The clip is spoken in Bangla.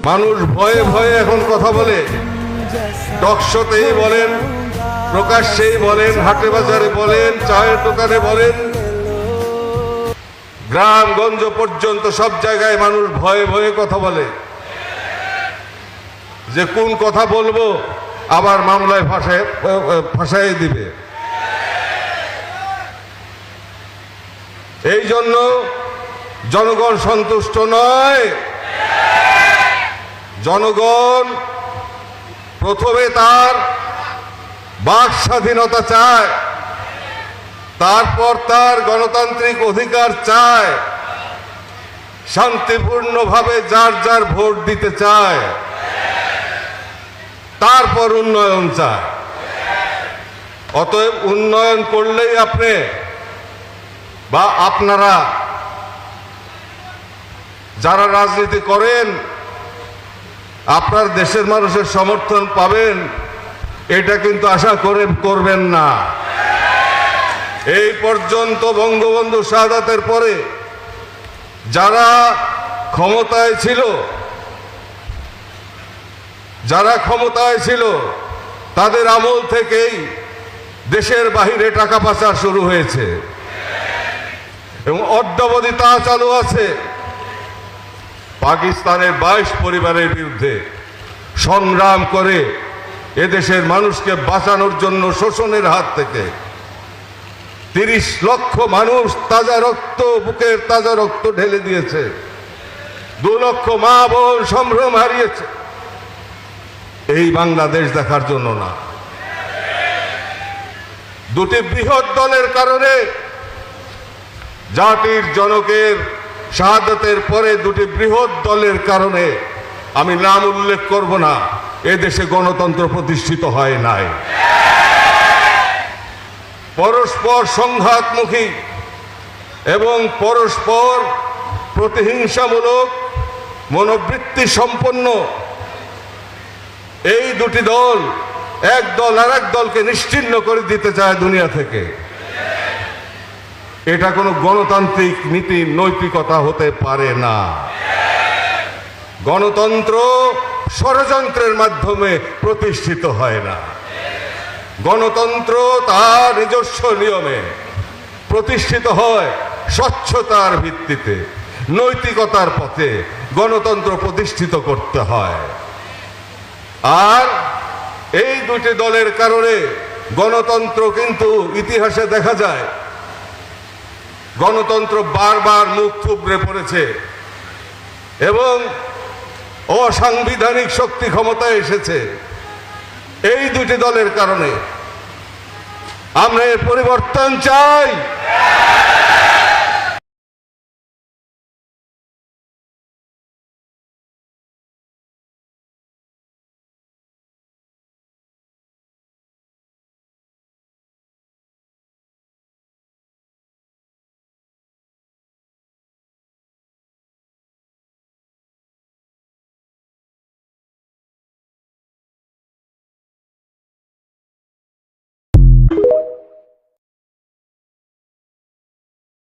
মানুষ ভয়ে ভয়ে এখন কথা বলে, টকশোতেই বলেন, প্রকাশ্যেই বলেন, হাটে বাজারে বলেন, চায়ের দোকানে বলেন, গ্রামগঞ্জ পর্যন্ত সব জায়গায় মানুষ ভয়ে ভয়ে কথা বলে যে কোন কথা বলবো আবার মামলায় ফাঁসাই দিবে। এই জন্য জনগণ সন্তুষ্ট নয়। জনগণ প্রথমে তার বাক স্বাধীনতা চায়, তারপর তার গণতান্ত্রিক অধিকার চায়, শান্তিপূর্ণভাবে যার যার ভোট দিতে চায়, তারপর উন্নয়ন চায়। অতএব উন্নয়ন করলেই আপনি বা আপনারা যারা রাজনীতি করেন আপনার দেশের মানুষের সমর্থন পাবেন, এটা কিন্তু আশা করবেন না। এই পর্যন্ত বঙ্গবন্ধু শাহাদাতের পরে যারা ক্ষমতায় ছিল তাদের আমল থেকেই দেশের বাহিরে টাকা পাচার শুরু হয়েছে এবং অদ্যাবধি তা চালু আছে। পাকিস্তানের 22 পরিবারের বিরুদ্ধে সংগ্রাম করে এদেশের মানুষকে বাঁচানোর জন্য শোষণের হাত থেকে 30 লক্ষ মানুষ তাজা রক্ত, বুকের তাজা রক্ত ঢেলে দিয়েছে। 2 লক্ষ মা বোন সম্ভ্রম হারিয়েছে এই বাংলাদেশ দেখার জন্য না। দুটি বৃহৎ দলের কারণে, জাতির জনকের শাহাদাতের পরে দুটি বৃহৎ দলের কারণে, আমি নাম উল্লেখ করব না, এদেশে গণতন্ত্র প্রতিষ্ঠিত হয় নাই। পরস্পর সংঘাতমুখী এবং পরস্পর প্রতিহিংসামূলক মনোবৃত্তি সম্পন্ন এই দুটি দল, এক দল আর এক দলকে নিশ্চিহ্ন করে দিতে চায় দুনিয়া থেকে। এটা কোনো গণতান্ত্রিক নীতি নৈতিকতা হতে পারে না। গণতন্ত্র ষড়যন্ত্রের মাধ্যমে প্রতিষ্ঠিত হয় না। গণতন্ত্র তার নিজস্ব নিয়মে প্রতিষ্ঠিত হয়, স্বচ্ছতার ভিত্তিতে, নৈতিকতার পথে গণতন্ত্র প্রতিষ্ঠিত করতে হয়। আর এই দুটি দলের কারণে গণতন্ত্র কিন্তু ইতিহাসে দেখা যায় গণতন্ত্র বারবার মুখ থুবড়ে পড়েছে এবং অসাংবিধানিক শক্তি ক্ষমতায় এসেছে এই দুটি দলের কারণে। আমরা এর পরিবর্তন চাই।